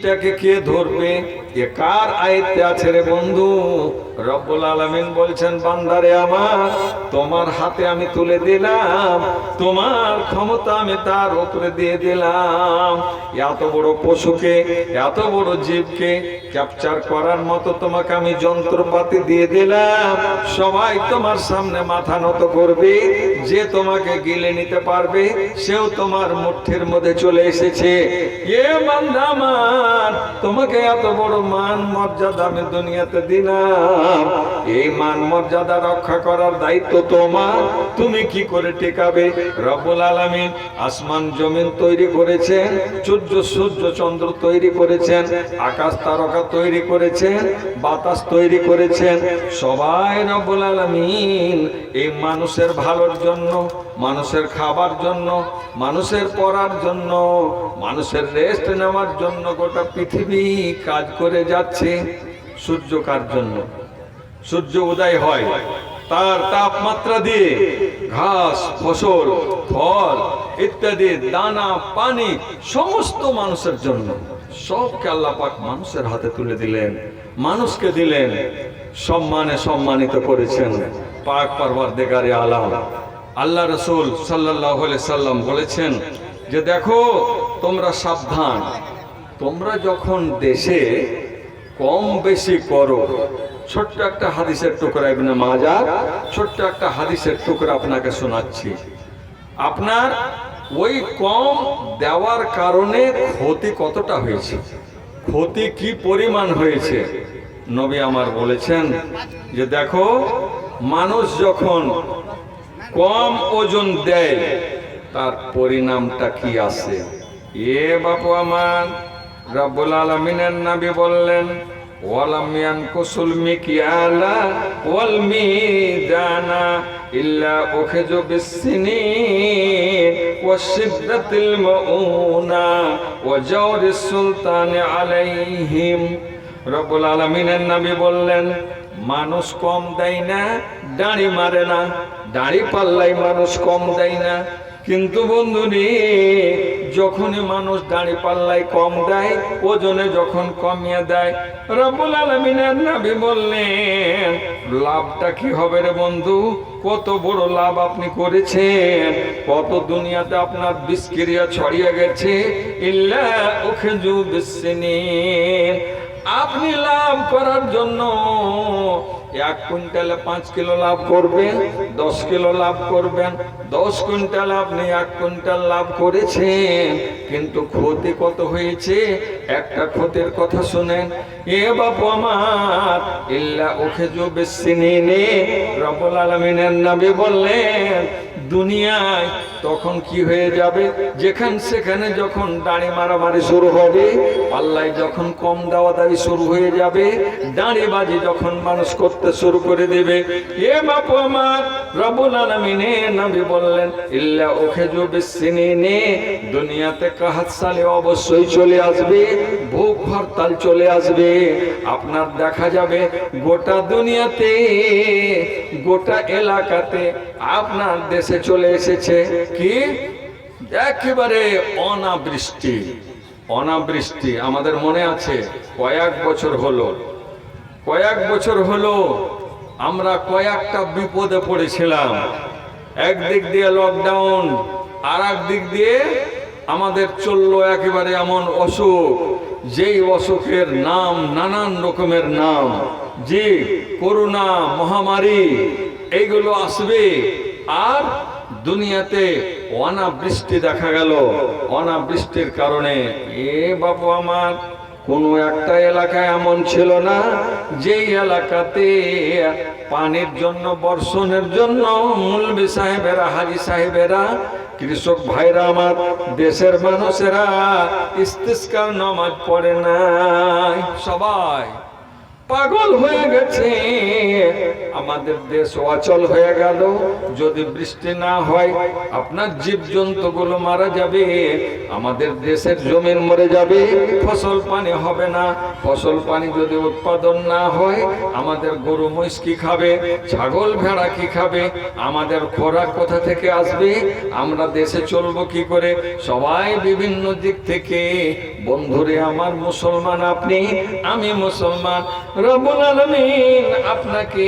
তীরটাকে কে ধরবে? এ কার আয়ত্তে আছে রে বন্ধু? রব্বুল আলামিন বলছেন, বান্দারে আমার, তোমার হাতে আমি তুলে দিলাম, তোমার ক্ষমতা আমি তার উপরে দিয়ে দিলাম। এত বড় পশুকে, এত বড় জীবকে ক্যাপচার করার মতো তোমাকে আমি যন্ত্রপাতি দিয়ে দিলাম। সবাই তোমার সামনে মাথা নত করবে। যে তোমাকে গিলে নিতে পারবে সেও তোমার মুঠির মধ্যে চলে এসেছে। এ বান্দা আমার, তোমাকে এত বড় মান মর্যাদা আমি দুনিয়াতে দিলাম। এই মান মর্যাদা রক্ষা করার দায়িত্ব তোমার। তুমি কি করে টেকাবে? রব্বুল আলামিন আসমান জমিন তৈরি করেছেন, সূর্য চন্দ্র তৈরি করেছেন, আকাশ তারকা তৈরি করেছেন, বাতাস তৈরি করেছেন। সবাই রব্বুল আলামিন এই মানুষের ভালোর জন্য, মানুষের খাবার জন্য, মানুষের পড়ার জন্য, মানুষের রেস্ট নেওয়ার জন্য গোটা পৃথিবী কাজ করে যাচ্ছে। সূর্য কার জন্য? সূর্য উদয় হয়, তার তাপমাত্রা দিয়ে ঘাস, ফসল, ফল ইত্যাদি, দানা, পানি সমস্ত মানুষের জন্য। সবকে আল্লাহ পাক মানুষের হাতে তুলে দিলেন, মানুষকে দিলেন, সম্মানে সম্মানিত করেছেন। পাক পরওয়ারদিগারে আলাম আল্লাহ রাসূল সাল্লাল্লাহু আলাইহি সাল্লাম বলেছেন যে দেখো তোমরা সাবধান, তোমরা যখন দেশে কম বেশি করো। ছোট্ট একটা হাদিসের টুকরা, ইবনে মাজাহ, ছোট্ট একটা হাদিসের টুকরা আপনাকে শোনাচ্ছি। আপনার ওই কম দেওয়ার কারণে ক্ষতি কতটা হয়েছে, ক্ষতি কি পরিমাণ হয়েছে। নবী আমার বলেছেন যে দেখো, মানুষ যখন কম ওজন দেয় তার পরিণামটা কি আছে। এ বাপু আমার, রব্বুল আলামিনের নবী বললেন, ওয়ালাম ইয়ানকুসুল মিকিয়ালা ওয়াল মিজানা ইল্লা উখিযু বিসসিনিন ওয়া শিদ্দাতিল মাউনা ওয়া জাওরিস সুলতানি আলাইহিম। রব্বুল আলামিনের নবী বললেন, মানুষ কম দেয় না, দাড়ি মারে না, দাড়ি পাল্লাই মানুষ কম দেয় না। কিন্তু বন্ধুরে, যখনই মানুষ দাড়ি পাল্লাই কম দেয়, ওজনে যখন কমিয়ে দেয়, রব্বুল আলামিনের নবী বললেন, লাভটা কি হবে রে বন্ধু? কত বড় লাভ আপনি করেছেন, কত দুনিয়াতে আপনার বিষক্রিয়া ছড়িয়ে গেছে। ইল্লা উখিযু বিসসিনিন, আপনি লাভ করার জন্য 1 কুইন্টালে 5 কিলো লাভ করবেন, 10 কিলো লাভ করবেন, 10 কুইন্টাল আপনি 1 কুইন্টাল লাভ করেছেন। কিন্তু ক্ষতি কত হয়েছে? একটা ক্ষতির কথা শুনেন। এ বাপু আমার, ইল্লা উখিযু বিসসিনিন, রব্বুল আলামিনের নবী বললেন, দুনিয়ায় তখন কি হয়ে যাবে? যেখানে সেখানে যখন দাড়ি মারামারি শুরু হবে, পাল্লায় যখন কম দেওয়া দাবি শুরু হয়ে যাবে, দাড়িবাজি যখন মানুষ করতে শুরু করে দেবে, এ বাপু আমার, রব্বুল আলামিনের নবী বললেন, ইল্লা উখিযু বিসসিনিন, দুনিয়াতে কাহাতসালে অবশ্যই চলে আসবে, ভোগ হরতাল চলে আসবে। আপনার দেখা যাবে গোটা দুনিয়াতে, গোটা এলাকাতে, আপনার দেশে চলে এসেছে কি? একেবারে অনাবৃষ্টি। অনাবৃষ্টি আমাদের মনে আছে, কয়েক বছর হলো আমরা কয়েকটা বিপদে পড়েছিলাম। একদিক দিয়ে লকডাউন, আর এক দিক দিয়ে আমাদের চললো একেবারে এমন অসুখ, যেই অসুখের নাম নানান রকমের নাম। জি, করোনা মহামারী, এইগুলো আসবে। আর দুনিয়াতে অনাবৃষ্টি দেখা গেল। অনাবৃষ্টির কারণে এ বাবু আমার, কোনো একটা এলাকা এমন ছিল না যেই এলাকাতে পানির জন্য, বর্ষণের জন্য মুলবি সাহেবেরা, হাজি সাহেবেরা, কৃষক ভাইরা আমার, দেশের মানুষেরা ইস্তিসকার নামাজ পড়ে নাই। সবাই পাগল হয়ে গেছে, আমাদের দেশ অচল হয়ে গেল। যদি বৃষ্টি না হয় আপনার জীবজন্তুগুলো মারা যাবে, আমাদের দেশের জমিন মরে যাবে, ফসল পানি হবে না। ফসল পানি যদি উৎপাদন না হয় আমাদের গরু মহিষ কি খাবে, ছাগল ভেড়া কি খাবে, আমাদের খোরাক কোথা থেকে আসবে, আমরা দেশে চলবো কি করে? সবাই বিভিন্ন দিক থেকে, বন্ধুরে আমার মুসলমান আপনি, আমি মুসলমান, রব্বুল আলামিন আপনাকে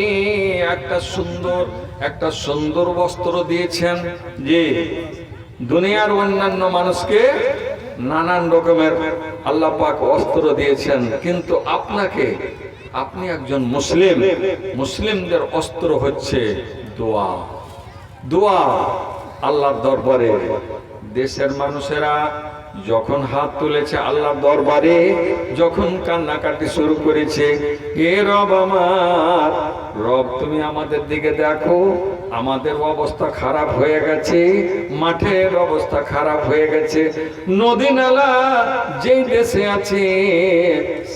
একটা সুন্দর বস্ত্র দিয়েছেন। যে দুনিয়ার অন্যান্য মানুষকে নানান রকমের আল্লাহ পাক অস্ত্র দিয়েছেন, কিন্তু আপনাকে, আপনি একজন মুসলিম, মুসলিমদের অস্ত্র হচ্ছে দোয়া। দোয়া আল্লাহর দরবারে। দেশের মানুষেরা যখন হাত তুলেছে আল্লাহর দরবারে, যখন কান্নাকাটি শুরু করেছে, হে রব আমার, রব তুমি আমাদের দিকে দেখো, আমাদের অবস্থা খারাপ হয়ে গেছে, মাঠের অবস্থা খারাপ হয়ে গেছে, নদী নালা যেই দেশে আছে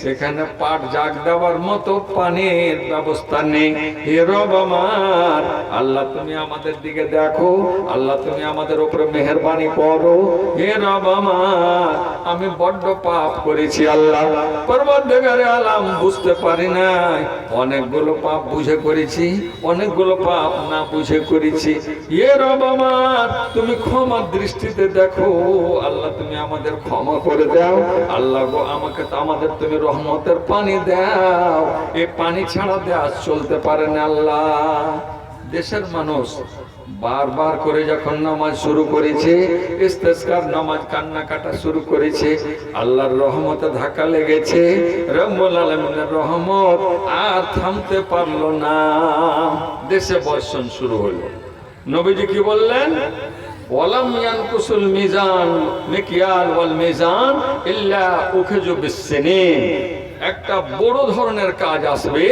সেখানে পাট জাগ দেওয়ার মতো পানির ব্যবস্থা নেই। হে রব আমার, আল্লাহ তুমি আমাদের দিকে দেখো, আল্লাহ তুমি আমাদের উপরে মেহেরবানি করো। হে রব আমার, আমি বড্ড পাপ করেছি আল্লাহ, পরবর্তীকারে আলাম বুঝতে পারি নাই, অনেকগুলো পাপ বুঝে করেছি, অনেকগুলো পাপ না বুঝে করেছি। হে রব আমার, তুমি ক্ষমার দৃষ্টিতে দেখো, আল্লাহ তুমি আমাদের ক্ষমা করে দাও। আল্লাহ গো, আমাকে তো আমাদের তুমি রহমতের পানি দাও, এই পানি ছাড়া দেশ চলতে পারে না আল্লাহ। দেশের মানুষ বারবার করে যখন নামাজ শুরু করেছে, ইস্তেসকার নামাজ, কান্না কাটা শুরু করেছে, আল্লাহর রহমতে ধাক্কা লেগেছে, রব্বুল আলামিনের রহমত আর থামতে পারলো না, দেশে বর্ষণ শুরু হলো। নবীজি কি বললেন? ওয়ালাম ইয়ানকুসুল মিজান মিকিয়াল ওয়াল মিজান ইল্লা উখিযু বিসসিনিন। একটা বড় ধরনের কাজ আসবে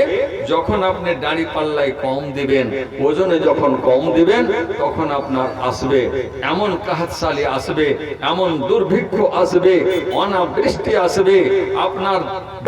যখন আপনি দাড়ি পাল্লাই কম দিবেন, ওজনে যখন কম দিবেন, তখন আপনার আসবে এমন কাহাতশালী আসবে, এমন দুর্ভিক্ষ আসবে, অনাবৃষ্টি আসবে, আপনার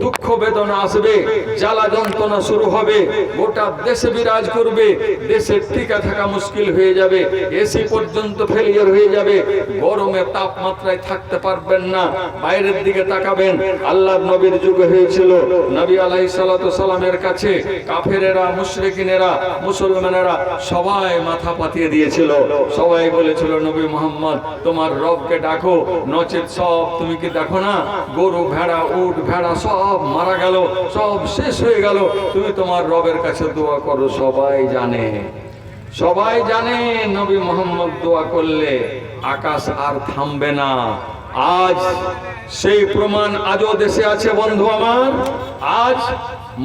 দুঃখ বেদনা আসবে, জ্বালা যন্ত্রণা শুরু হবে, গোটা দেশে বিরাজ করবে, দেশে টিকে থাকা মুশকিল হয়ে যাবে, এসি পর্যন্ত ফেলিয়ার হয়ে যাবে, গরমে তাপমাত্রায় থাকতে পারবেন না, বাইরের দিকে তাকাবেন। আল্লাহর নবীর যুগে ছিল, নবী আলাইহিস সালাতু সালামের কাছে কাফেরেরা, মুশরিকিনেরা, মুসলমানেরা সবাই মাথা পাতিয়ে দিয়েছিল, সবাই বলেছিল নবী মুহাম্মদ তোমার রবকে ডাকো, নচেত সব তুমি কি দেখো না গরু ভেড়া উট ভেড়া সব মারা গেল, সব শেষ হয়ে গেল, তুমি তোমার রবের কাছে দোয়া করো। সবাই জানে, সবাই জানে নবী মুহাম্মদ দোয়া করলে আকাশ আর থামবে না। আজ সেই প্রমাণ আজও দেশে আছে বন্ধু আমার। আজ